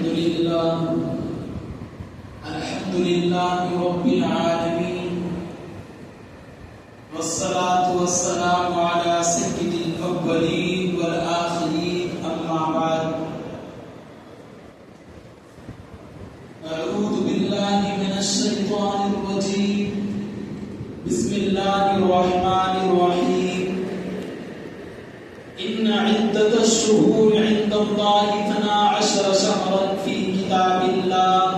الحمد لله رب العالمين والصلاة والسلام على سيد الأولين والآخرين أما بعد أعوذ بالله من الشيطان الرجيم بسم الله الرحمن الرحيم إن عدة الشهور عند الله 12 شهرا في كتاب الله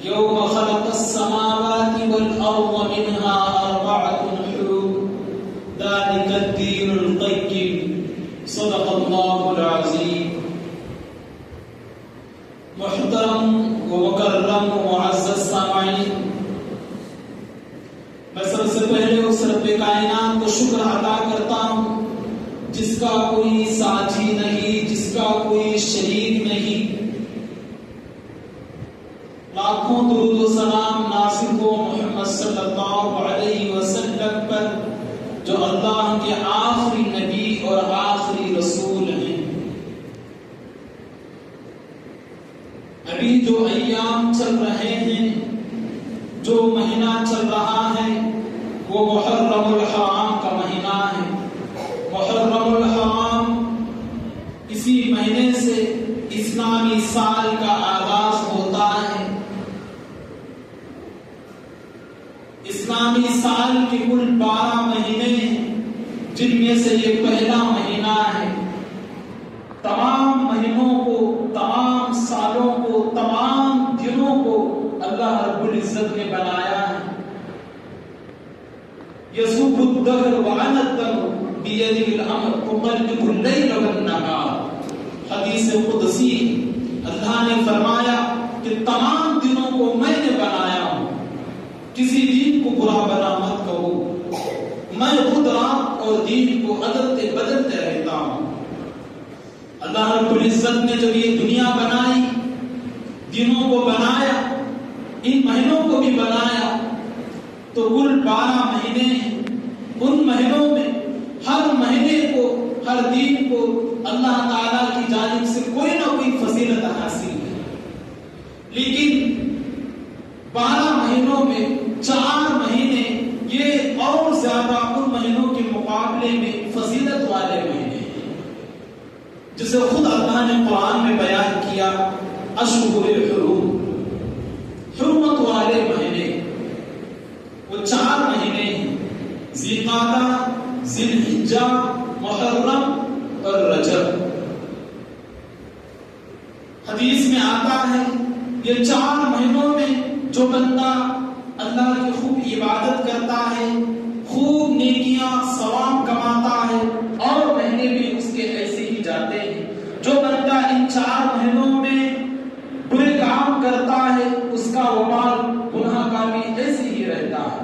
يوم خلق السماوات والأرض منها 4 حروف ذلك الدين القيم صدق الله العظيم. محترم و مکرم و معزز سامعین، میں سب سے پہلے اس رب کائنات کو شکر ادا کرتا ہوں جس کا کوئی ساتھی نہیں، جس کا کوئی شریک نہیں. لاکھوں درود و سلام ناصر کو محمد صلی اللہ علیہ وسلم پر جو اللہ کے آخری نبی اور آخری رسول ہیں. ابھی جو ایام چل رہے ہیں، جو مہینہ چل رہا ہے، وہ محرم الحرام کا مہینہ ہے. محرم الحرام، اسی مہینے سے اسلامی سال کا آغاز ہوتا ہے. اسلامی سال کے کل 12 مہینے ہیں، جن میں سے یہ پہلا مہینہ ہے. تمام مہینوں کو، تمام سالوں کو، تمام دنوں کو اللہ رب العزت نے بنایا ہے. یسوق الدہر وعن الدہر بیدہ الامر تقلب اللیل والنہار. حدیث قدسی، اللہ نے فرمایا کہ تمام دنوں کو میں نے بنایا ہوں، کسی دن کو برا بنا مت کہو. میں خود رات اور دن کو عدلتے بدلتے رہتا ہوں. اللہ رب العزت نے جب یہ دنیا بنائی، دنوں کو بنایا، ان مہینوں کو بھی بنایا، تو کل 12 مہینے ہیں. ان مہینوں میں ہر مہینے کو، ہر دن کو اللہ تعالیٰ کی جانب سے کوئی نہ کوئی فضیلت حاصل ہے. لیکن 12 مہینوں میں 4 مہینے یہ اور زیادہ ان مہینوں کے مقابلے میں فضیلت والے مہینے ہیں، جسے خود اللہ نے قرآن میں بیان کیا. اشہر الحرم، حرمت والے مہینے، وہ 4 مہینے ہیں: ذی قعدہ، ذی الحجہ، محرم اور رجب. حدیث میں آتا ہے یہ 4 مہینوں میں جو بندہ اللہ کی خوب عبادت کرتا ہے، خوب نیکیاں ثواب کماتا ہے، اور مہینے بھی اس کے ایسے ہی جاتے ہیں. جو بندہ ان 4 مہینوں میں برے کام کرتا ہے، اس کا وبال گناہ کا بھی ایسے ہی رہتا ہے.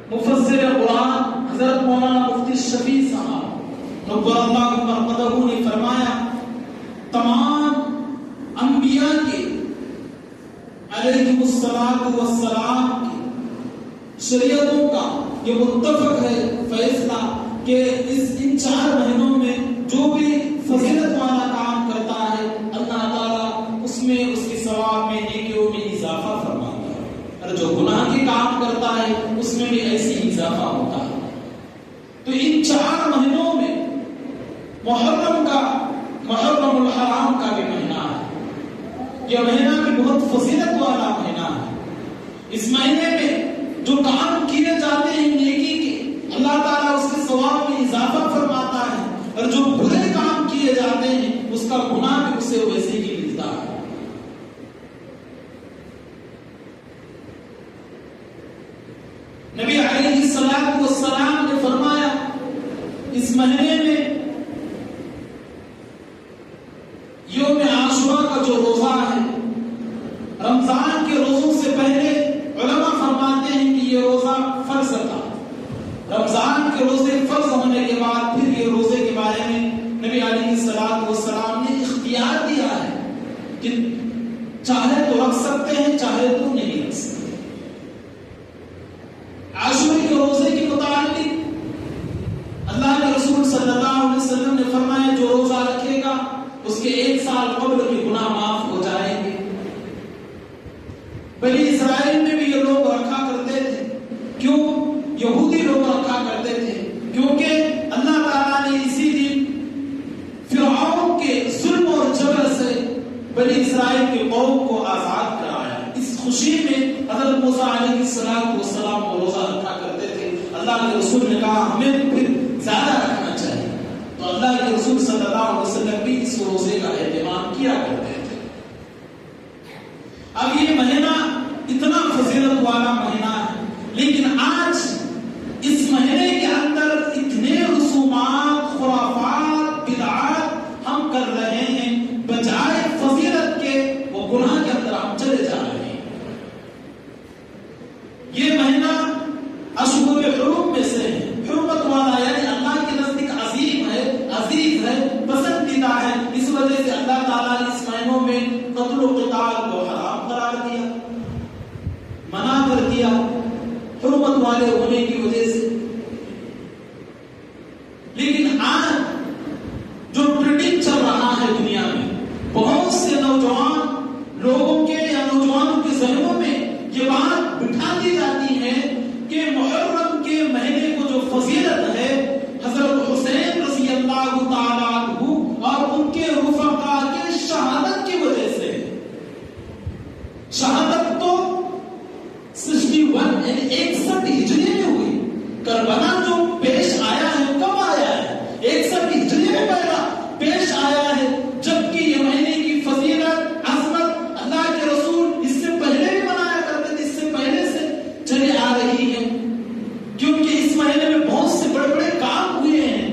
مفسر قرآن حضرت مولانا مفتی شفیع صاحب نور اللہ مرقدہ نے فرمایا، تمام انبیاء کے علیہم الصلاۃ والسلام کی شریعتوں کا یہ متفق ہے فیصلہ کہ ان 4 مہینوں میں جو بھی فضیلت والا کام کرتا ہے، اللہ تعالیٰ اس میں، اس کے ثواب میں، نیکیوں میں اضافہ فرماتا ہے، اور جو گناہ کے کام کرتا ہے اس میں بھی ایسے ہی اضافہ ہوتا ہے. تو ان 4 مہینوں میں محرم الحرام کا بھی مہینہ ہے. یہ مہینہ بھی بہت فضیلت والا مہینہ ہے. اس مہینے میں جو کام کیے جاتے ہیں نیکی کے، اللہ تعالیٰ اس کے ثواب میں اضافہ فرماتا ہے، اور جو برے کام کیے جاتے ہیں اس کا گناہ بھی اسے ویسے ہی ملتا ہے. نبی علیہ الصلوۃ والسلام نے فرمایا، اس مہینے میں یوم عاشورہ کا جو روزہ ہے، رمضان کے روزوں سے پہلے علماء فرماتے ہیں کہ یہ روزہ فرض تھا. رمضان کے روزے فرض ہونے کے بعد پھر یہ روزے کے بارے میں نبی علیہ الصلوۃ والسلام نے اختیار دیا ہے کہ چاہے تو رکھ سکتے ہیں، چاہے تو نہیں رکھ سکتے. عاشورہ کے روزے کے متعلق اللہ کے رسول صلی اللہ علیہ وسلم نے فرمایا، جو روزہ کی قوم کو آزاد کرایا. اس خوشی میں حضرت موسیٰ علیہ السلام کو روزہ رکھا کرتے تھے. اللہ کے رسول نے کہا ہمیں پھر زیادہ رکھنا چاہیے، تو اللہ کے رسول صلی اللہ علیہ وسلم بھی اس روزے کا اہتمام کیا کرتے تھے. اب یہ مہینہ اتنا فضیلت والا مہینہ ہے، لیکن آج اس مہینے کے اندر اتنے رسومات، خرافات، بدعات ہم کر رہے ہیں، بجائے فضیلت کے وہ گناہ کے اندر ہم چلے جا رہے ہیں. یہ مہینہ اشہر حرم میں سے ہے، حرمت والا، یعنی اللہ کے نزدیک عظیم ہے، عزیز ہے، پسندیدہ ہے. اس وجہ سے اللہ تعالیٰ نے اس مہینوں میں قتل و قتال کو حرام قرار دیا، منع کر دیا حرمت والے ہونے کی وجہ سے. لیکن آج جو ٹرینڈنگ چل رہا ہے دنیا میں، بہت سے نوجوان لوگوں کے یا نوجوانوں کے ذہنوں میں یہ بات بٹھا دی جاتی ہے کہ محرم کے مہینے کو جو فضیلت ہے حضرت حسین رضی اللہ تعالیٰ عنہ اور ان کے رفقا کے شہادت کی وجہ سے. شہادت تو 61 یعنی 61 ہجری میں ہوئی. کربلا جو پیش آیا ہے کب آیا ہے؟ 61 ہجری میں پہلا پیش آیا ہے، جبکہ یہ مہینے کی فضیلت، عظمت اللہ کے رسول اس سے پہلے بھی منایا کرتے تھے، اس سے پہلے سے چلی آ رہی ہے. کیونکہ اس مہینے میں بہت سے بڑے بڑے کام ہوئے ہیں.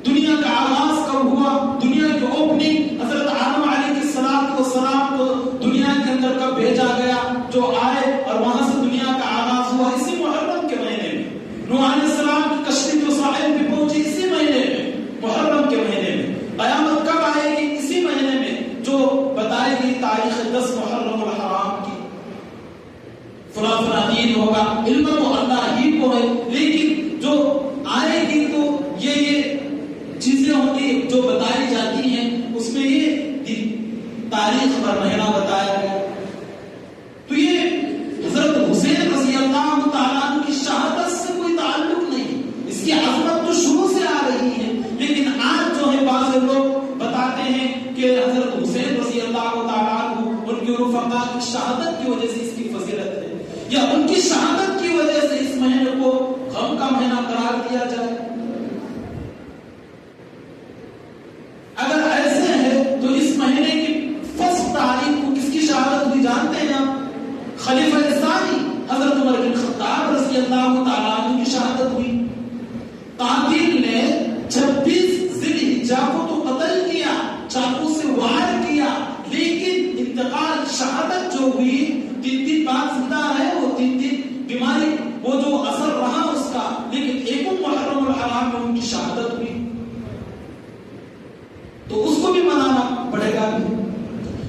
دنیا کا آغاز کب ہوا؟ دنیا کی اوپننگ حضرت آدم علیہ السلام کو دنیا کے اندر کب بھیجا گیا، جو آئے اور وہاں سے دنیا کا آغاز ہوا اسی محرم کے مہینے میں. نوح علیہ السلام کی کشتی جو ساحل پہ پہنچی اسی مہینے میں، محرم کے مہینے میں. قیامت کب آئے گی؟ اسی مہینے میں، جو بتائے گی تاریخ 10 محرم الحرام کی. فلاں دین ہوگا، علم تو اللہ ہی کو ہے، لیکن جو آئے گی تو یہ چیزیں ہوتی جو بتائی جاتی ہیں، اس میں یہ تاریخ پر مہینہ بتایا گیا. تو یہ حضرت حسین رضی اللہ تعالیٰ عنہ کی شہادت سے کوئی تعلق نہیں، اس کی عظمت تو شروع سے آ رہی ہے. لیکن آج جو ہے بعض لوگ بتاتے ہیں کہ حضرت حسین رضی اللہ تعالیٰ عنہ ان کے رفقا کی شہادت کی وجہ سے اس کی فضیلت ہے، یا ان کی شہادت کی وجہ سے اس مہینے کو غم کا مہینہ قرار دیا جائے. اگر ایسے ہے تو اس مہینے کی فرسٹ تاریخ کو کس کی شہادت ہوئی جانتے ہیں آپ؟ خلیفہ ثانی حضرت عمر بن خطاب رضی اللہ تعالیٰ عنہ کی شہادت ہوئی. قاتل نے 26 ذی الحجہ کو تو قتل کیا، چاقو سے وار کیا، لیکن انتقال شہادت جو ہوئی 3 بعد زندہ ہے، وہ 3 بیماری وہ جو اثر رہا اس کا، لیکن ایک محرم الحرام میں ان کی شہادت ہوئی. تو اس کو بھی منانا پڑے گا.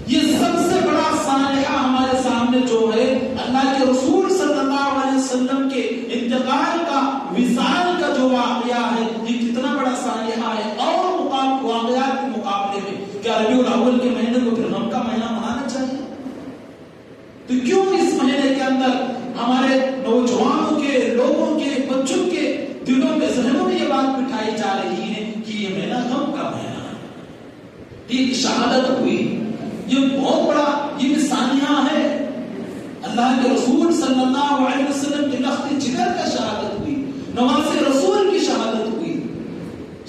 یہ سب سے بڑا صالحہ ہمارے سامنے جو ہے اللہ کے رسول صلی اللہ علیہ وسلم کے انتقال کا، وصال کا جو واقعہ ہے، یہ کتنا بڑا صالحہ ہے. اور واقعات کے مقابلے میں کیا ربیع الاول کے مہینے کو پھر غم کا مہینہ منانا چاہیے؟ تو کیوں اس مہینے کے اندر ہمارے نوجوانوں کے، لوگوں کے، بچوں کے دلوں میں، ذہنوں میں یہ بات بٹھائی جا رہی ہے کہ یہ مہینہ غم کا مہینہ ہے. یہ شہادت ہوئی، یہ بہت بڑا یہ ثانیہ ہے. اللہ کے رسول صلی اللہ علیہ وسلم کے لخت جگر کا شہادت ہوئی، نواز رسول کی شہادت ہوئی.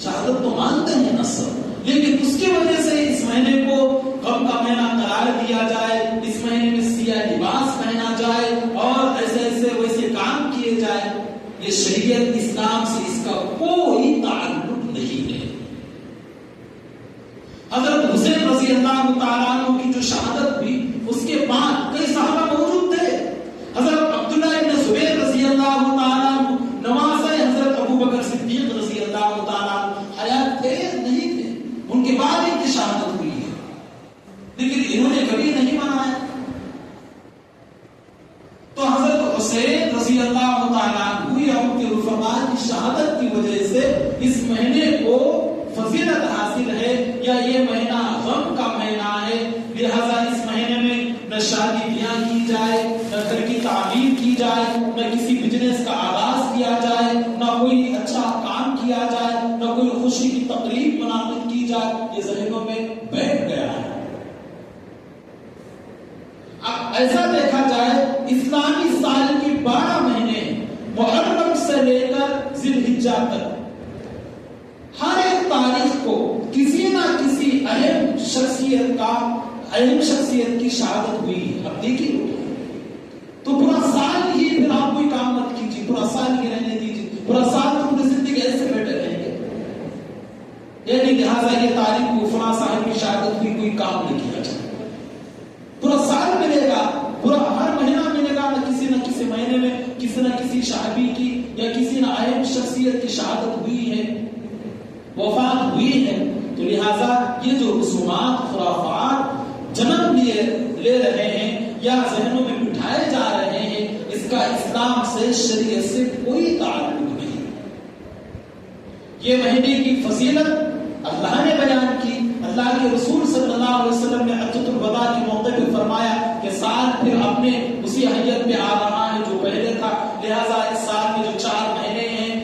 شہادت تو مانتے ہیں نا سب، لیکن اس کی وجہ سے اس مہینے کو غم کا مہینہ قرار دیا جائے، اس مہینے میں سیاہ لباس پہنا جائے اور ایسے ویسے کام کیے جائے، یہ شریعت اسلام سے اس کا کوئی تعلق نہیں ہے. حضرت حسین رضی اللہ تعالیٰ عنہ کی جو شہادت ہوئی، اس کے بعد کئی صحابہ موجود تھے. حضرت عبداللہ ابن زبیر رضی اللہ تعالیٰ عنہ، نواسۂ حضرت ابو بکر صدیق رضی اللہ تعالیٰ عنہ حیات تھے نہیں تھے، ان کے بعد ان کی شہادت ہوئی ہے، لیکن انہوں نے کبھی نہیں منایا. تو حضرت حسین رضی اللہ تعالیٰ عنہ یا ان کے رفقا کی شہادت کی وجہ سے اس مہینے کو فضیلت حاصل ہے، یا یہ مہینہ غم کا مہینہ ہے. لہذا اس مہینے میں نہ شادی بیاہ کی جائے، نہ گھر کی تعمیر کی جائے، نہ کسی بزنس کا آغاز کیا جائے، نہ کوئی اچھا کام کیا جائے، نہ کوئی خوشی کی تقریب منعقد کی جائے. یہ ذہنوں میں بیٹھ گیا ہے. ایسا دیکھا جائے اسلامی سال کی 12 مہینے محرم سے لے کر ذی الحجہ تک ہر ایک تاریخ کو کسی نہ کسی اہم شخصیت کی شہادت ہوئی. اب دیکھیے تو پورا سال ہی پھر آپ کوئی کام مت کیجیے, پورا سال ہی رہنے دیجیے, پورا سال تو پوری زندگی ایسے بیٹھے رہیں گے. یعنی لہٰذا یہ تاریخ کو فلاں صاحب کی شہادت ہوئی, کوئی کام نہیں کیا جائے. پورا سال ملے گا, پورا ہر مہینہ ملے گا, نہ کسی مہینے میں کسی نہ کسی صحابی کی یا کسی نہ اہم شخصیت کی شہادت ہوئی ہے, وفات ہوئی ہے. تو لہٰذا یہ جو رسومات خرافات جنم لے رہے ہیں یا ذہنوں میں بٹھائے جا رہے ہیں, اس کا اسلام سے شریعت سے کوئی تعلق نہیں. یہ مہینے کی فضیلت اللہ نے بیان کی. اللہ کے رسول صلی اللہ علیہ وسلم نے حجۃ الوداع کے موقع پہ فرمایا کہ سال پھر اپنے اسی حیت پہ آ رہا ہے جو پہلے تھا. لہٰذا اس سال میں جو 4 مہینے ہیں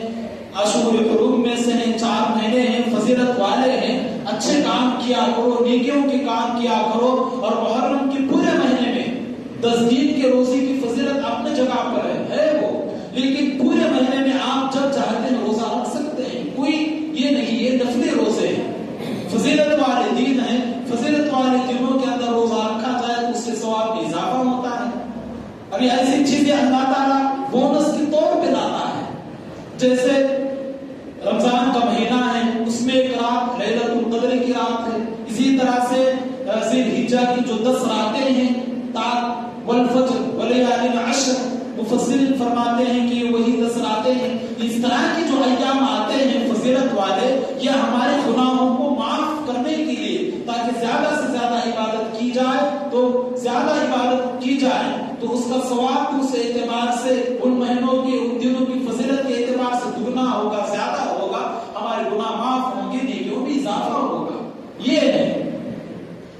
اشہر حرم میں سے ہیں, 4 مہینے ہیں, فضیلت والے ہیں. اچھے کام کیا کرو, نیکیوں کے کام کیا کرو. اور محرم کے پورے مہینے میں 10 دن کے روزے کی فضیلت اپنے جگہ پر ہے وہ, لیکن پورے مہینے میں آپ جب چاہتے ہیں روزہ رکھ سکتے ہیں. کوئی یہ نہیں, یہ نفلی روزے ہیں, فضیلت والے دن ہیں. فضیلت والے دنوں کے اندر روزہ رکھا جائے تو اس سے ثواب میں اضافہ ہوتا ہے. ابھی ایسی چیزیں اللہ تعالیٰ بونس کے طور پہ لاتا ہے. جیسے رمضان کا مہینہ ہے, اس میں ایک رات لیلۃ القدر کی رات ہے. اسی طرح سے ذی الحجہ کی جو 10 راتیں ہیں, والفجر ولیال عشر, مفسر فرماتے ہیں کہ وہی 10 راتیں ہیں. اس طرح کی جو ایام آتے ہیں فضیلت والے, یہ ہمارے گناہوں کو معاف کرنے کے لیے, تاکہ زیادہ سے زیادہ عبادت کی جائے, تو زیادہ عبادت کی جائے تو اس کا ثواب اس اعتبار سے ان مہینوں کے ان دنوں کی فضیلت کے اعتبار سے دگنا ہوگا, زیادہ ہوگا. ہمارے گناہ معاف ہوں گے, نیکیوں میں اضافہ ہوگا. یہ ہے.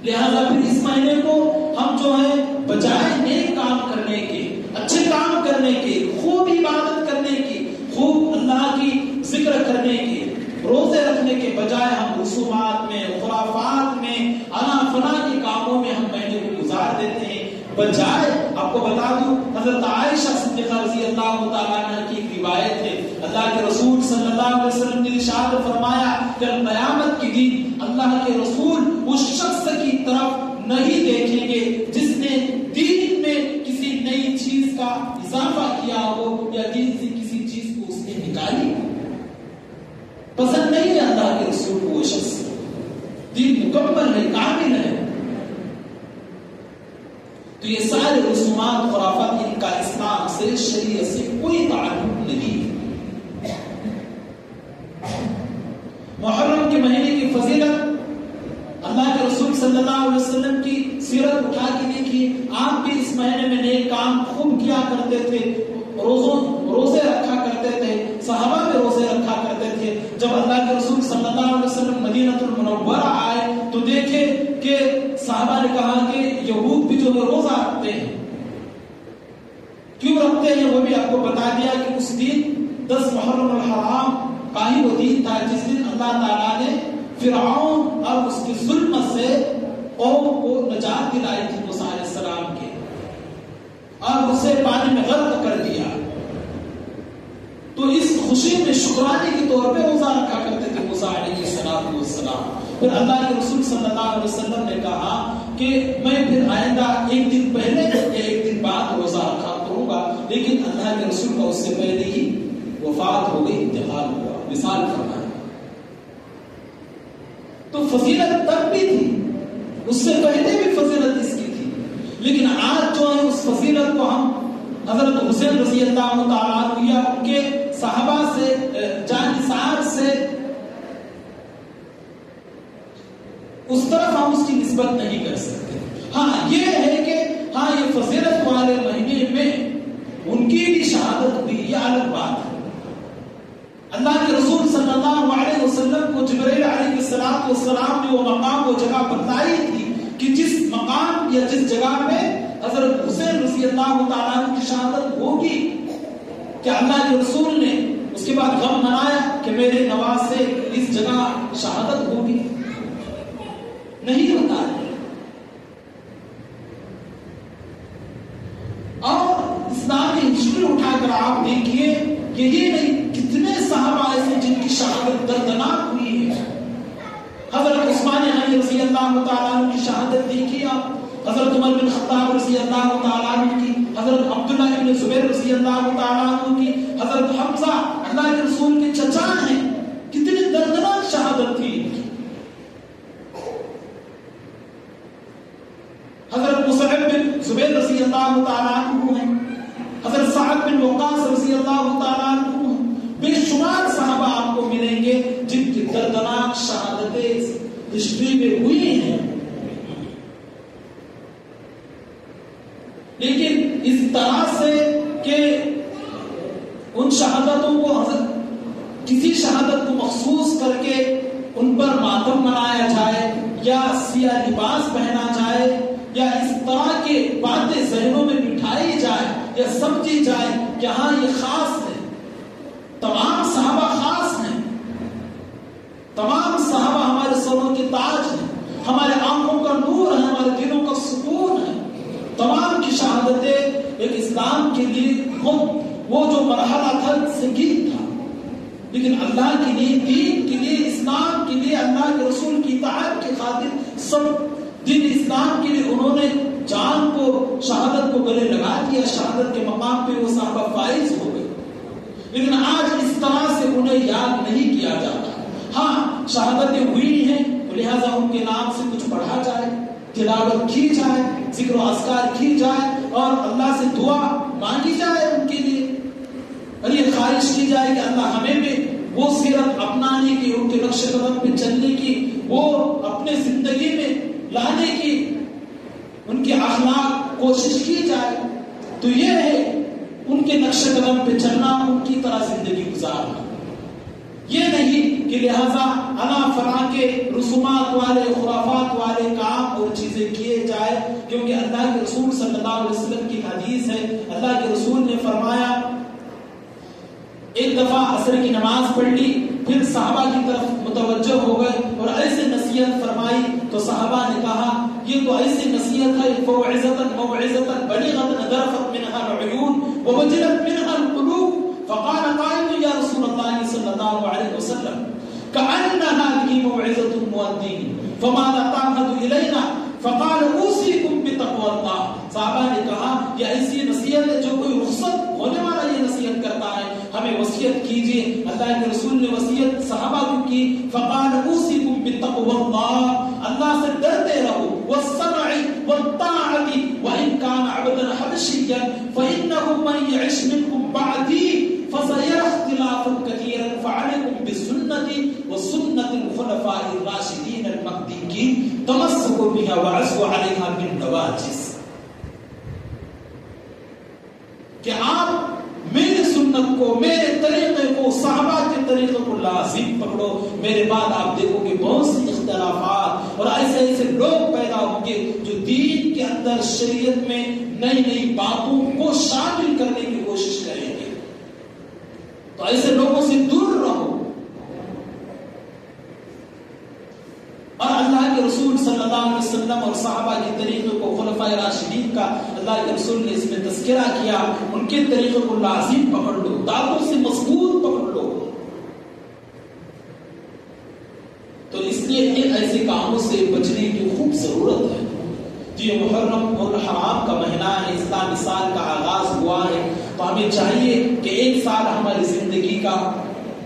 لہذا پھر اس مہینے کو ہم جو ہے بجائے نیک کام کرنے کے, اچھے کام کرنے کے, خوب عبادت کرنے کی, خوب اللہ کی ذکر کرنے کے, روزے رکھنے کے بجائے ہم رسومات میں, خرافات میں, انا فنا کے کاموں میں ہم مہینے کو گزار دیتے ہیں. بجائے آپ کو بتا دوں, حضرت عائشہ صدیقہ رضی اللہ تعالیٰ عنہ کی ایک روایت ہے, اللہ کے رسول صلی اللہ علیہ وسلم نے ارشاد فرمایا کہ قیامت کے دن اللہ کے رسول اس شخص کی طرف نہیں دیکھیں گے جس نے دین میں کسی نئی چیز کا اضافہ کیا ہو یا دین سے کسی چیز کو اس نے نکالی. پسند نہیں ہے اللہ کے رسول کو وہ شخص. دین مکمل ہے, کامل ہے. تو یہ سارے رسومات خرافات, ان کا اسلام سے شریعت سے کوئی تعلق نہیں. محرم کے مہینے کی فضیلت, اللہ کے رسول صلی اللہ علیہ وسلم کی سیرت اٹھا کے دیکھیے. آپ بھی اس مہینے میں نیک کام خوب کیا کرتے تھے, روزے رکھا کرتے تھے, صحابہ بھی روزے رکھا کرتے تھے. جب اللہ کے رسول صلی اللہ علیہ وسلم مدینہ المنورہ آئے تو دیکھے کہ صحابہ نے کہا کہ یہود بھی جو روزہ رکھتے ہیں, کیوں رکھتے ہیں وہ بھی آپ کو بتا دیا کہ اس دن 10 محرم الحرام کا ہی وہ دن تھا جس دن اللہ تعالیٰ نے فرعون اور اس کی ظلم سے قوم کو نجات دلائی تھی موسیٰ علیہ السلام کے, اور اسے پانی میں غرق کر دیا. تو اس خوشی میں شکرانے کے طور پہ روزہ رکھا کرتے تھے موسیٰ علیہ السلام. پھر اللہ کے رسول صلی اللہ علیہ وسلم نے کہا کہ میں پھر آئندہ ایک دن پہلے یا ایک دن بعد روزہ رکھا کروں گا, لیکن اللہ کے رسول کا اس سے پہلے ہی وفات ہو گئی, انتقال ہوا, وصال فرمایا. تو فضیلت تب بھی تھی, اس سے پہلے بھی فضیلت اس کی تھی, لیکن آج جو ہے اس فضیلت کو ہم حضرت حسین رضی اللہ تعالیٰ عنہ یا ان کے صحابہ سے, جانثار سے اس طرف ہم اس کی نسبت نہیں کر سکتے. ہاں یہ ہے کہ ہاں یہ فضیلت والے مہینے میں ان کی بھی شہادت ہوئی, یہ الگ بات ہے. اللہ کے رسول صلی اللہ علیہ وسلم کو جبرائیل علیہ السلام نے وہ مقام, وہ جگہ بتائی تھی کہ جس مقام یا جس جگہ پہ حضرت حسین رضی اللہ تعالیٰ عنہ کی شہادت ہوگی, کہ اللہ کے رسول نے اس کے بعد غم منایا کہ میرے نواز سے اس جگہ شہادت ہوگی, نہیں بتایا. اگر آپ دیکھیے کہ یہ نہیں کتنے صحابہ ایسے جن کی شہادت دردناک ہوئی ہے. حضرت عثمان غنی رضی اللہ تعالیٰ عنہ کی شہادت دیکھیے آپ, حضرت عمر بن خطاب رضی اللہ تعالیٰ عنہ کی, حضرت عبداللہ بن زبیر رضی اللہ تعالیٰ عنہ کی, حضرت حمزہ اللہ کے رسول کے چچا ہیں, کتنی دردناک شہادت تھی. حضرت مصعب بن زبیر رضی اللہ تعالیٰ عنہ ہیں, حضرت سعد بن وقاص رضی اللہ تعالیٰ عنہ ہیں. بے شمار صحابہ آپ کو ملیں گے جن کی دردناک شہادتیں ہسٹری میں ہوئی ہیں. لیکن اس طرح سے کہ ان شہادتوں کو کسی شہادت کو مخصوص کر کے ان پر ماتم منایا جائے یا سیاہ لباس پہنا جائے یا اس طرح کے باتیں ذہنوں میں بٹھائی جائے یا سمجھی جائے کہ ہاں یہ خاص ہے. تمام صحابہ خاص ہیں, تمام صحابہ ہمارے سروں کے تاج ہیں, ہمارے آنکھوں کا نور ہے, ہمارے دلوں کا سکون ہے. تمام کی شہادتیں ایک اسلام کے لیے وہ جو مرحلہ تھا سنگین تھا, لیکن اللہ کے لیے, دین کے لیے, اسلام کے لیے, اللہ کے رسول کی اطاعت کے خاطر سب دین اسلام کے لیے انہوں نے جان کو, شہادت کو گلے لگا دیا. شہادت کے مقام پہ وہ صحابہ فائز ہو گئے, لیکن آج اس طرح سے انہیں یاد نہیں کیا جاتا. ہاں شہادتیں ہوئی ہیں تو لہٰذا ان کے نام سے کچھ پڑھا جائے, تلاوت کی جائے, ذکر و اذکار کی جائے اور اللہ سے دعا مانگی جائے ان کے لیے, اور یہ خواہش کی جائے کہ اللہ ہمیں بھی وہ سیرت اپنانے کی, ان کے نقش قدم پہ چلنے کی, وہ اپنے زندگی میں لانے کی, ان کے اخلاق کوشش کی جائے. تو یہ ہے ان کے نقش قدم پہ چلنا, ان کی طرح زندگی گزارنا. یہ نہیں کہ لہذا انا فلاں کے رسومات والے, خرافات والے کام اور چیزیں کیے جائے, کیونکہ اللہ کے رسول صلی اللہ علیہ وسلم کی حدیث ہے. اللہ کے رسول نے فرمایا, ایک دفعہ عصر کی نماز پڑھ لی, پھر صحابہ کی طرف متوجہ ہو گئے اور ایسے نصیحت فرمائی. تو صحابہ نے کہا یہ تو ایسی نصیحت ہے, موعظۃ بلیغۃ ذرفت منها العیون ووجلت منها القلوب. فقال قائل یا رسول اللہ صلی اللہ علیہ وسلم كأن هذه موعظة مؤذن فماذا تعهد إلينا؟ فقال اوصيكم بتقوى الله. صحابہ نے کہا یہ ایسی نصیحت ہے جو کوئی رخصت ہونے والا یہ نصیحت کرتا ہے, ہمیں وصیت کیجیے. اللہ کے رسول نے وصیت صحابہ کو کی. فقال اوصيكم بتقوى الله, اللہ سے ڈرتے رہو, والسمع والطاعة وإن كان عبدا حبشيا فإنه من يعش منكم بعدي فسيرى اختلافا كثيرا فعليكم بسنتي وسنة الخلفاء الراشدين المهديين تمسكوا بها وعزوا عليها بالنواجذ. کہ آپ میری سنت کو, میرے طریقے کو, صحابہ کے طریقے کو لازم پکڑو. میرے بعد آپ دیکھو کہ بہت سی اختلافات اور ایسے ایسے لوگ پیدا ہوں گے جو دین کے اندر شریعت میں نئی نئی باتوں کو شامل کرنے کی کوشش کریں گے. تو ایسے لوگوں سے دور رہو. اور اللہ کے رسول صلی اللہ علیہ وسلم اور صحابہ کے طریقے کو, خلفائے راشدین کا اللہ کے رسول نے اس میں تذکرہ کیا, ان کے طریقے کو لازم پکڑ لو, دانتوں سے مضبوط پکڑ لو. تو اس لیے ایسے کاموں سے بچنے کی خوب ضرورت ہے. یہ محرم اور حرام کا مہینہ ہے, اسلامی سال کا آغاز ہوا ہے, تو ہمیں چاہیے کہ ایک سال ہماری زندگی کا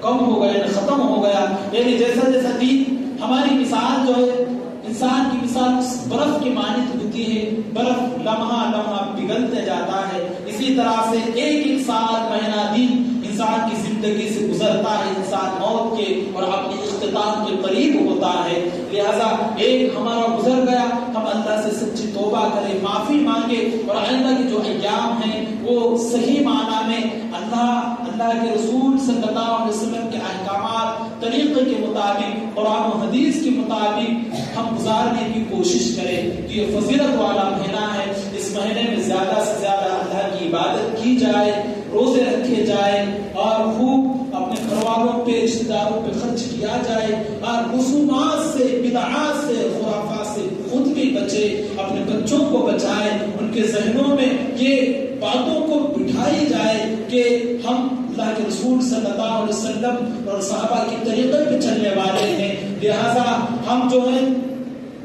کم ہو گیا, ختم ہو گیا. یعنی جیسا جیسا دین, ہماری مثال جو ہے, انسان کی مثال برف کی مانند ہوتی ہے, برف لمحہ لمحہ پگھلتے جاتا ہے. اسی طرح سے ایک ایک سال, مہینہ, دن انسان کی زندگی سے گزرتا ہے, انسان موت کے اور اپنے اختتام کے قریب ہوتا ہے. لہذا ایک ہمارا گزر گیا, ہم اللہ سے سچی توبہ کریں, معافی مانگے, اور آئندہ کے جو ایام ہیں وہ صحیح معنی میں اللہ کے رسول صلی اللہ علیہ وسلم کے احکامات, طریقے کے مطابق, قرآن و حدیث کے مطابق ہم گزارنے کی کوشش کریں. یہ فضیلت والا مہینہ ہے. اس مہینے میں زیادہ سے زیادہ اللہ کی عبادت کی جائے, روزے رکھے جائے, اور خوب اپنے گھر والوں پہ, رشتہ داروں پہ خرچ کیا جائے, اور رسومات سے, بدعات سے, خرافات سے خود بھی بچے, اپنے بچوں کو بچائے, ان کے ذہنوں میں یہ باتوں کو بٹھائی جائے کہ ہم اللہ کے رسول صلی اللہ علیہ وسلم اور صحابہ کی طریقے پہ چلنے والے ہیں، لہذا ہم جو ہیں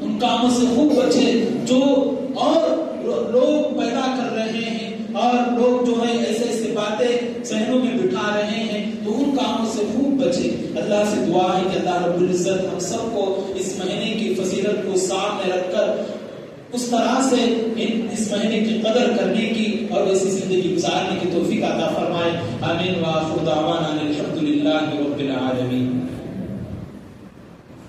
ان کاموں سے خوب بچے جو اور لوگ پیدا کر رہے ہیں اور لوگ جو ہے ایسے ایسے باتیں ذہنوں میں بٹھا رہے ہیں، تو ان کاموں سے خوب بچے۔ اللہ سے دعا ہے کہ اللہ رب العزت ہم سب کو اس مہینے کی فضیلت کو سامنے رکھ کر اس طرح سے اس مہینے کی قدر کرنے کی اور ایسی زندگی گزارنے کی توفیق عطا فرمائے۔ آمین۔ وآخر دعوانا الحمد للہ رب العالمین۔